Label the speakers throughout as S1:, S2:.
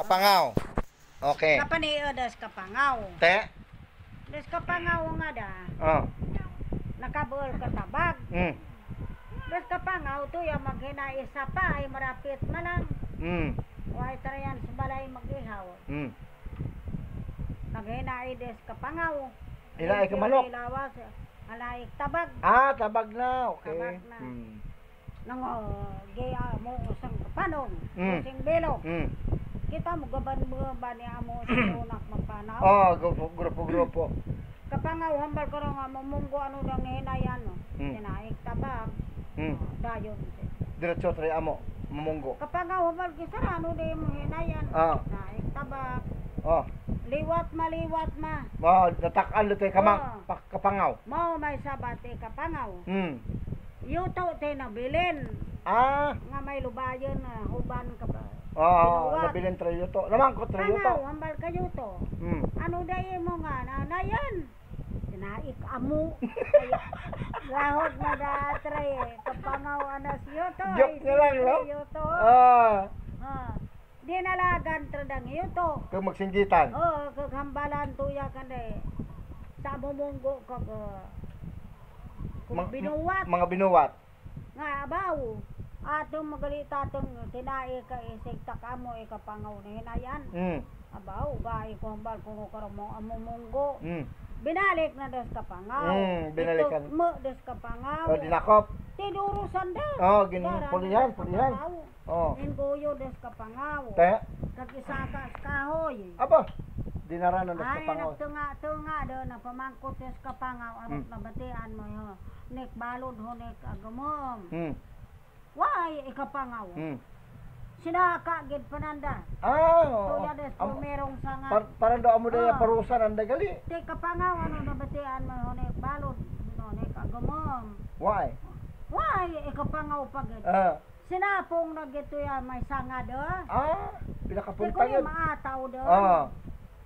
S1: Kapangaw. Okay.
S2: Kapaniyo das kapangaw.
S1: Te.
S2: Das kapangaw nga da.
S1: Oh.
S2: Nakabul katabag.
S1: Mm.
S2: Das kapangaw to yung maghina isa pa ay marapit malang.
S1: Mm.
S2: Why tarayan sa balay mag-ihaw.
S1: Mm.
S2: Maghina ay des kapangaw.
S1: Ilaay ka manok.
S2: Ilawas. Alaik tabag.
S1: Ah, tabag na. Okay.
S2: Tabag na.
S1: Mm.
S2: Nang gaya mo usang panong.
S1: Mm.
S2: Using belok.
S1: Mm.
S2: Kita mo gaban mo ba niya mo sa unak magpanaw?
S1: Oh, grupo.
S2: Kapangaw hambal ko nga mamunggo ano dang hinayan no.
S1: Mm.
S2: Tinaik tabag.
S1: Mm.
S2: Dayon.
S1: Diretso tray amo. Mamunggo.
S2: Kapangaw hambal kisara ano di mo hinayan.
S1: Ah.
S2: Naik tabag.
S1: Oh.
S2: Liwat ma.
S1: Wow, natakan dito kamang
S2: Oh.
S1: kapangaw.
S2: Mao may sabate kapangaw.
S1: Mm.
S2: Yuto te nabilin.
S1: Ah.
S2: Nga may lubayon na huban ka ba.
S1: Oh,
S2: Binuwat.
S1: nabilin trayo to. Naman ko trayo to.
S2: Pangaw hambal kayo to.
S1: Mm.
S2: Ano dahil mo nga nanayan? Tinaik amo. Lahot na datray kapangaw anas yuto.
S1: Joke na lang, no?
S2: Yuto.
S1: Ah.
S2: Dinalagan tradang yuto.
S1: Kung magsinggitan.
S2: Oh, kaghambalan tuya kanday. Sa mumunggo kag kung binuwat
S1: Mga binuwat.
S2: nga abaw. Atong magalita atong tinai ka isig takamo kapangaw na hinayan.
S1: Mm.
S2: Abaw gay ko hambal kuno karo mo amumunggo.
S1: Mm.
S2: Binalik na dos kapangaw.
S1: Binalikan.
S2: Mo dos kapangaw.
S1: Oh, dinakop.
S2: Tinurusan da.
S1: Oh, pulihan. Oh.
S2: Ingoyo dos kapangaw.
S1: Te.
S2: Kag isa ka kahoy.
S1: Apa? Dinaranan ng
S2: Ay,
S1: kapangaw.
S2: nagtunga do na pamangkot dos kapangaw amot na batian mo yo. Nek balod ho nek agumom.
S1: Mm.
S2: Why ikapangaw?
S1: Mm.
S2: Sinaka gid pananda.
S1: Ah, oo.
S2: Tuya des kung merong sanga.
S1: Parang daw amo daya
S2: Ah.
S1: parusan ang dagali.
S2: Te kapangaw ano na batian mo ho nek balod no nek agumom.
S1: Why?
S2: Why ikapangaw pagid?
S1: Ah.
S2: Sinapong na gito ya may sanga do.
S1: Ah,
S2: Te
S1: pinakapunta
S2: kung
S1: yun.
S2: maataw do.
S1: Ah.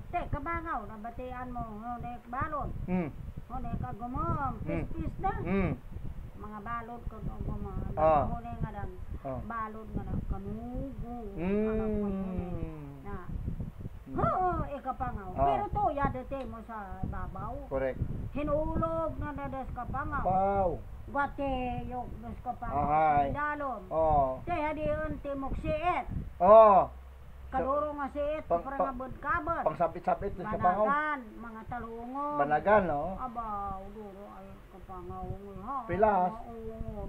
S2: Te kapangaw na batian mo ho nek balod.
S1: Mm.
S2: Ho nek agumom. Pis na.
S1: Mm.
S2: Mga balod ko agumom.
S1: Ah.
S2: Ho nek nga dan
S1: Ah.
S2: balod nga dan kanugo.
S1: Mm.
S2: Na. Oo, ikapangaw.
S1: Ah.
S2: Pero to, yadate mo sa babaw.
S1: Correct.
S2: Hinulog na nadas kapangaw.
S1: Wow.
S2: Gwate, yung das kapangaw.
S1: Ahay.
S2: Dalom.
S1: Oh.
S2: Te, hadi unti mok siit.
S1: Oh.
S2: Kaduro nga siit,
S1: Pang-
S2: para nga budkabod.
S1: Pangsapit-sapit sa kapangaw.
S2: Banagan, mga talungon.
S1: Banagan, no?
S2: Abaw, duro ay kapangaw. Ha,
S1: Pilas.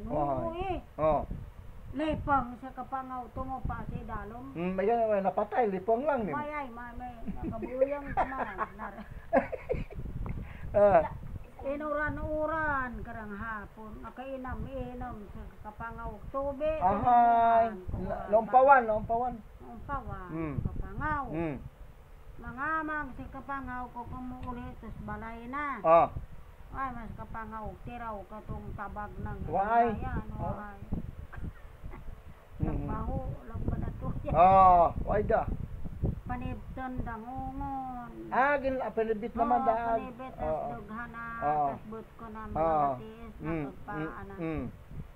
S2: Oo, eh.
S1: Oh.
S2: Lepang sa kapangaw, tungo pa si dalom.
S1: May ganun, napatay, lipong lang ni.
S2: May nakabuyang kumahan.
S1: Ah.
S2: Inuran-uran karang hapon, nakainam-inam sa kapangaw tubig.
S1: Ahay. Lompawan.
S2: Umpawan,
S1: Mm.
S2: kapangaw.
S1: Mm.
S2: Mangamang si kapangaw ko kumuulit, tas balay na.
S1: Ah.
S2: Ay, mas kapangaw, tiraw katong tabag ng
S1: Why?
S2: Ayan,
S1: Oh.
S2: why?
S1: Mhm.
S2: Nagbaho, lang ba na to?
S1: Oh, why da?
S2: Panibton, dangungon.
S1: Ah, pinibit naman daan.
S2: Panibit, tas dughana,
S1: Oo.
S2: tas but ko na
S1: Oo.
S2: mga batis,
S1: Mm.
S2: nakagpaana.
S1: Mm.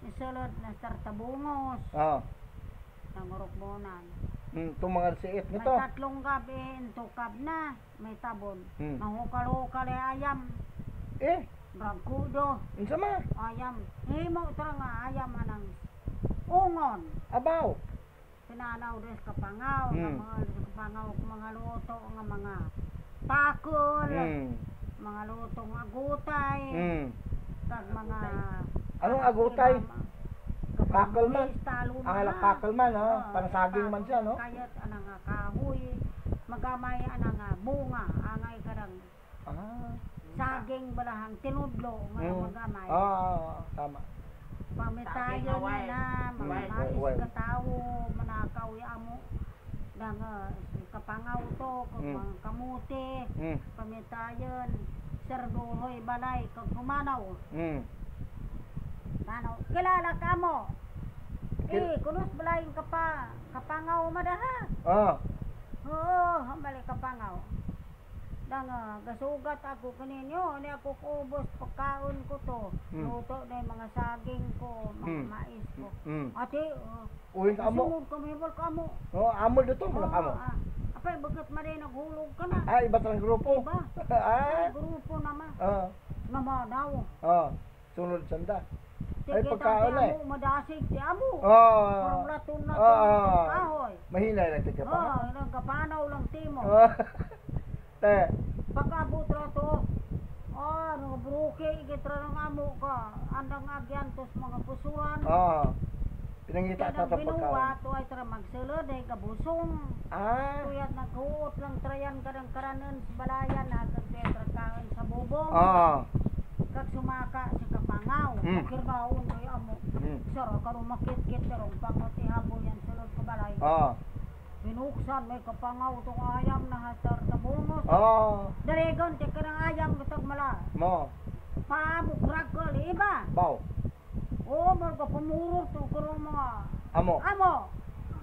S2: Isulod na sartabungos,
S1: Ah.
S2: nangurukbonan.
S1: Itong mga siit
S2: May
S1: nito.
S2: tatlong gabi, intukab na, may tabon.
S1: Mm.
S2: Nahukal-hukal ay ayam,
S1: Eh,
S2: bragkudo,
S1: unsa man?
S2: ayam. Himo ito nga ayam anang ungon.
S1: Abaw.
S2: Pinanaw des kapangaw,
S1: Mm.
S2: mga kapangaw, mga luto, nga mga pakol,
S1: Mm.
S2: mga luto nga gutay,
S1: Mm.
S2: kag mga...
S1: Anong agutay? Pakol man.
S2: Talo
S1: Ang alak pakal man, ha?
S2: Oo,
S1: Para saging man siya, no?
S2: Kayat anang nga kahoy, magamay anang nga bunga, angay karang
S1: Ah.
S2: saging balahang tinudlo, mga
S1: Mm.
S2: magamay.
S1: Tama.
S2: Pamitayon na, mga mais
S1: Uway.
S2: katawo, manakaw amo, dang kapangaw to, kung
S1: Mm.
S2: mga kamuti,
S1: Mm.
S2: pamitayon, serduhoy balay, kag humanaw.
S1: Mm.
S2: Ano, kilala ka mo?
S1: Kil-
S2: Kunos balay kapangaw madaha.
S1: Ah.
S2: Oo, hambali kapangaw. Dang gasugat ako kaninyo, ni ako kubos pagkaon ko to. Luto na yung mga saging ko, mga mais ko. Ate,
S1: Uwing ka amo.
S2: sunod kami, hibol ka mo.
S1: Oh, amo dito mo
S2: Oo,
S1: kamo.
S2: apay bagat maday naghulog ka na.
S1: Ah, iba tayong grupo.
S2: Iba.
S1: Ah,
S2: Ay, grupo naman.
S1: oh,
S2: Namadaw.
S1: oh, sunod sanda. Ay,
S2: Sige,
S1: pagkaon
S2: tanti
S1: eh.
S2: amo, madasig ti amo.
S1: Oh,
S2: Parang laton na
S1: oh,
S2: kahoy.
S1: mahina lang tika pa.
S2: Oh, nagkapanaw lang timo.
S1: Oh, te,
S2: Pagkabot ra to, bruke, igitra ng amo ka. Andang agyantos mga pusuran.
S1: oh, pinangita
S2: Kaya
S1: ka
S2: nang
S1: sa
S2: binuwa,
S1: pagkaon.
S2: to ay tara magsulod, ay kabusong.
S1: Ah,
S2: Tuyat naghuot lang trayan ka ng karanan sa balayan, hagag tetra kaon sa bubong.
S1: oh,
S2: Kag sumaka sa kapangaw, makirbaon ko amo. Saro karong makit-kit karong pangot ihapon yan sulod ko balay.
S1: oh,
S2: Binuksan may kapangaw tong ayam na hatar sa bungos.
S1: oh,
S2: Daligon ti karang ayam bitag mala.
S1: mo,
S2: Paabok ragkol iba.
S1: baw,
S2: Oo, marga pumurot to karong mga
S1: amo,
S2: amo.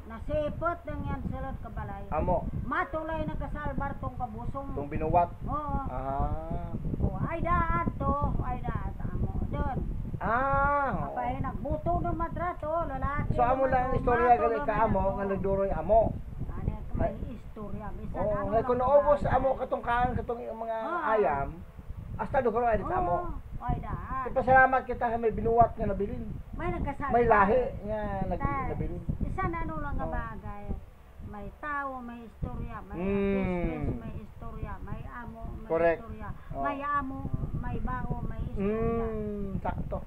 S2: Nasipot nang yan sulod ka balay.
S1: amo,
S2: Matulay na kasalbar tong kabusong.
S1: itong binuwat.
S2: Oo.
S1: Ah,
S2: Oh, ay daan to, ay daan amo. Doon.
S1: ah,
S2: Apay nagbuto ng matrato, lalaki.
S1: so amo lang ang istorya gali ka amo, nga nagduroy amo.
S2: Ano ka may istorya, bisan
S1: Oo,
S2: ano
S1: nga kung
S2: lang
S1: naubos
S2: kabagay.
S1: amo katong kaan katong mga
S2: Oo.
S1: ayam, hasta do karon ay sa amo.
S2: Oo, ay daan.
S1: Pasalamat kita nga may binuwat nga nabilin.
S2: May nagkasabi.
S1: May lahi nga
S2: Ta-
S1: nabilin.
S2: Isa na ano lang nga
S1: Oo.
S2: bagay. May tao, may istorya, may
S1: Mm.
S2: business, may istorya, may amo, may
S1: Correct.
S2: istorya.
S1: Oo.
S2: May amo, may bao, may istorya.
S1: Sakto.